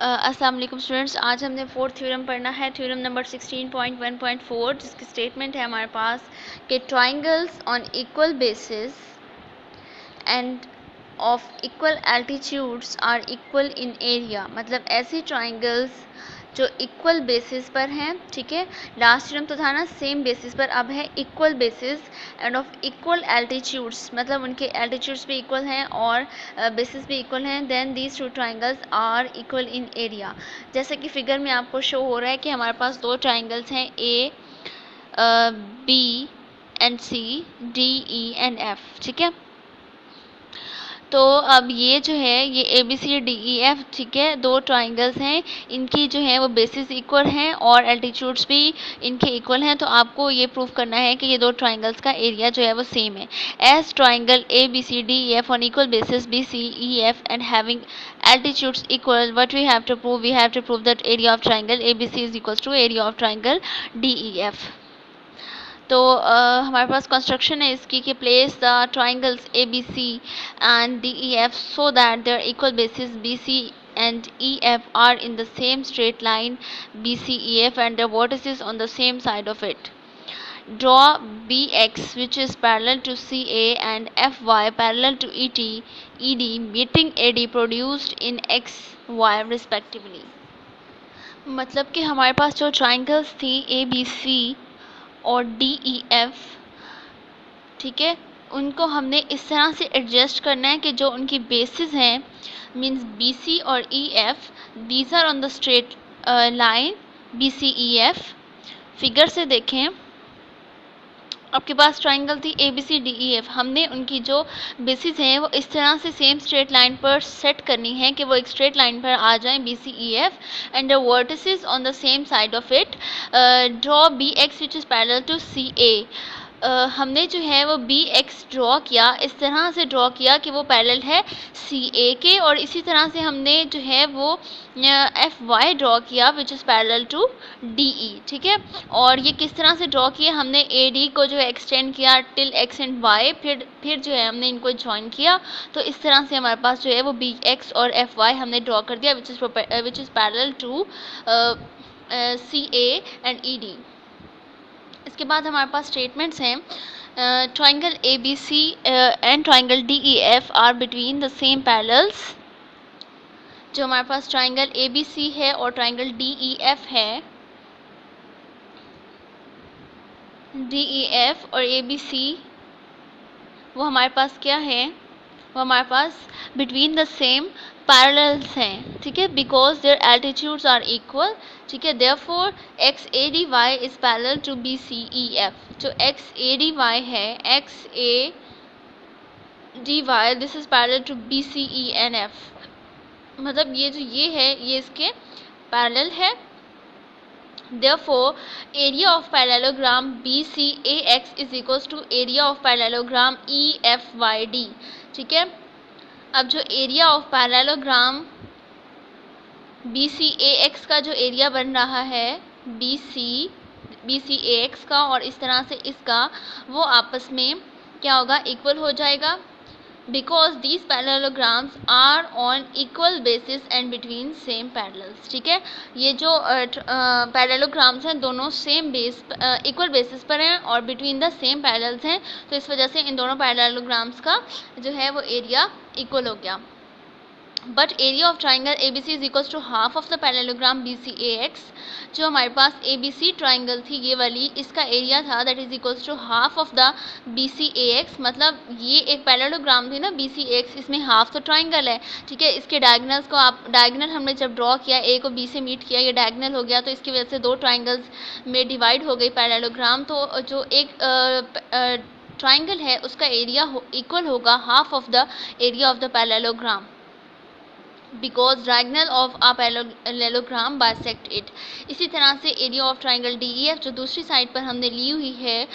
अस्सलाम वालेकुम स्टूडेंट्स, आज हमने फोर्थ थ्योरम पढ़ना है, थ्योरम नंबर 16.1.4, जिसकी स्टेटमेंट है हमारे पास कि triangles on equal bases and of equal altitudes are equal in area. मतलब ऐसे ट्राइंगल्स जो इक्वल बेसिस पर हैं, ठीक है। लास्ट थ्योरम तो था ना सेम बेसिस पर, अब है equal bases and of equal altitudes, मतलब उनके एल्टीट्यूड्स भी इक्वल हैं और बेसिस भी इक्वल हैं। Then these two triangles are equal in area. जैसे कि फिगर में आपको शो हो रहा है कि हमारे पास दो ट्राइंगल्स हैं, A B and C, D E and F, ठीक है। तो अब ये जो है ये A B C D E F, ठीक है, दो ट्राइंगल्स हैं, इनकी जो है वो बेसिस इक्वल हैं और एल्टीट्यूड्स भी इनके इक्वल हैं। तो आपको ये प्रूव करना है कि ये दो ट्राइंगल्स का एरिया जो है वो सेम है। As triangle A B C D E F on equal bases B C E F and having altitudes equal, what we have to prove? We have to prove that area of triangle ABC is equals to area of triangle DEF. तो हमारे पास construction है इसकी कि place the triangles A B C and D E F so that their equal bases B C and EF are in the same straight line BCEF and the vertices on the same side of it. Draw BX which is parallel to CA and FY parallel to ED meeting AD produced in XY respectively. मतलब कि हमारे पास जो triangles थी ABC और DEF, ठीक है, उनको हमने इस तरह से एडजस्ट करना है कि जो उनकी बेसिस हैं मींस BC और EF, these are on the straight line BCEF। Figure से देखें, आपके पास ट्राइंगल थी ABCDEF, हमने उनकी जो बेसिस हैं वो इस तरह से सेम स्ट्रेट लाइन पर सेट करनी है कि वो एक स्ट्रेट लाइन पर आ जाएं BCEF and the vertices on the same side of it. Draw BX which is parallel to CA। हमने जो है वो BX ड्रॉ किया, इस तरह से ड्रॉ किया कि वो पैरेलल है CA के, और इसी तरह से हमने जो है वो FY ड्रॉ किया which is parallel to DE, ठीक है। और ये किस तरह से ड्रॉ किया, हमने AD को जो है एक्सटेंड किया टिल X एंड Y, फिर जो है हमने इनको ज्वाइन किया। तो इस तरह से हमारे पास जो है वो BX और FY हमने ड्रॉ कर दिया which is parallel to CA and ED। इसके बाद हमारे पास स्टेटमेंट्स हैं, triangle ABC and triangle DEF are between the same parallels. जो हमारे पास ट्राइंगल ABC है और ट्राइंगल DEF है, DEF और ABC वो हमारे पास क्या है, वो हमारे पास बिटवीन द सेम पैरेलल्स हैं, ठीक है, because their altitudes are equal, ठीक है। Therefore XADY is parallel to BCEF। जो XADY है, XADY this is parallel to BCENF। मतलब ये जो ये है ये इसके पैरेलल है। Therefore, area of parallelogram BCAX is equals to area of parallelogram EFYD, ठीक है। अब जो एरिया ऑफ पैरेललोग्राम BCAX का जो एरिया बन रहा है BCAX का और इस तरह से इसका, वो आपस में क्या होगा, इक्वल हो जाएगा, because these parallelograms are on equal basis and between same parallels, ठीक है। ये जो पैरेललोग्राम्स हैं दोनों सेम बेस इक्वल बेसिस पर हैं और बिटवीन द सेम पैरेलल्स हैं, तो इस वजह से इन दोनों पैरेललोग्राम्स का जो है वो एरिया इक्वल हो गया। But area of triangle ABC is equals to half of the parallelogram BCAX। जो हमारे पास ABC ट्राइंगल थी ये वाली, इसका एरिया था that is equals to half of the BCAX। मतलब ये एक पैरेललोग्राम थी ना BCAX, इसमें हाफ तो ट्राइंगल है, ठीक है। इसके डायगनल्स को आप, डायगनल हमने जब ड्रॉ किया, A को B से मीट किया, ये डायगनल हो गया, तो इसकी वजह से दो ट्राइंगल्स में डिवाइड हो गई पैरेललोग्राम। तो जो एक ट्राइंगल है उसका एरिया इक्वल होगा half of the area of the parallelogram, because diagonal of a parallelogram bisect it। इसी तरह से एरिया ऑफ ट्राइंगल DEF जो दूसरी साइड पर हमने ली हुई है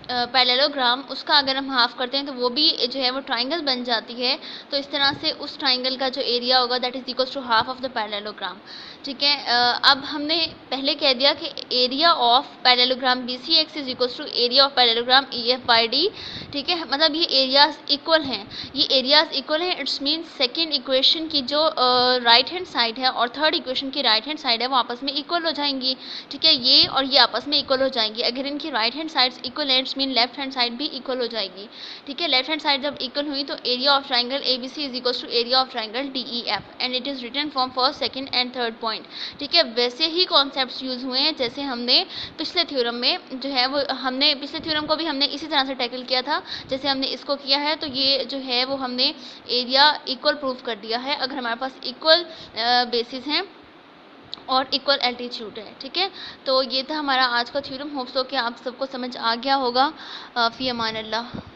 पैरेललोग्राम, उसका अगर हम हाफ करते हैं तो वो भी जो है वो ट्राइंगल बन जाती है। तो इस तरह से उस ट्राइंगल का जो एरिया होगा that is equals to half of the parallelogram. ठीक है, अब हमने पहले कह दिया कि area of parallelogram B C X is equals to area of parallelogram E F by D. ठीक है, मतलब ये एरियाज इक्वल हैं, ये एरियाज इक्वल हैं। इट्स मीन सेकेंड इक्वेशन की जो राइट हैंड साइड है और थर्ड इक्वेशन की राइट हैंड साइड है वो आपस में इक्वल हो जाएंगी। ठीक है, ये और ये आपस में इक्वल हो जाएंगी। अगर इनकी राइट हैंड साइड्स इक्वल है it's mean left hand side भी इक्वल हो जाएगी। ठीक है, लेफ्ट हैंड साइड जब इक्वल हुई तो area of triangle A B C is equal to area of triangle D E F and it is written from first second and third point. ठीक है, वैसे ही कॉन्सेप्ट्स यूज हुए हैं जैसे हमने पिछले थ्योरम में जो है वो हमने पिछले थ्योरम को भी हमने इसी तरह से टैकल किया था जैसे हमने इसको किया है। तो ये जो है वो हमने एरिया इक्वल प्रूव कर दिया है अगर हमारे पास इक्वल बेसिस हैं और इक्वल एल्टीट्यूड है। ठीक है, तो ये था हमारा आज का थ्योरम। होप्स हो कि आप सबको समझ आ गया होगा। फ़ी अमान अल्लाह।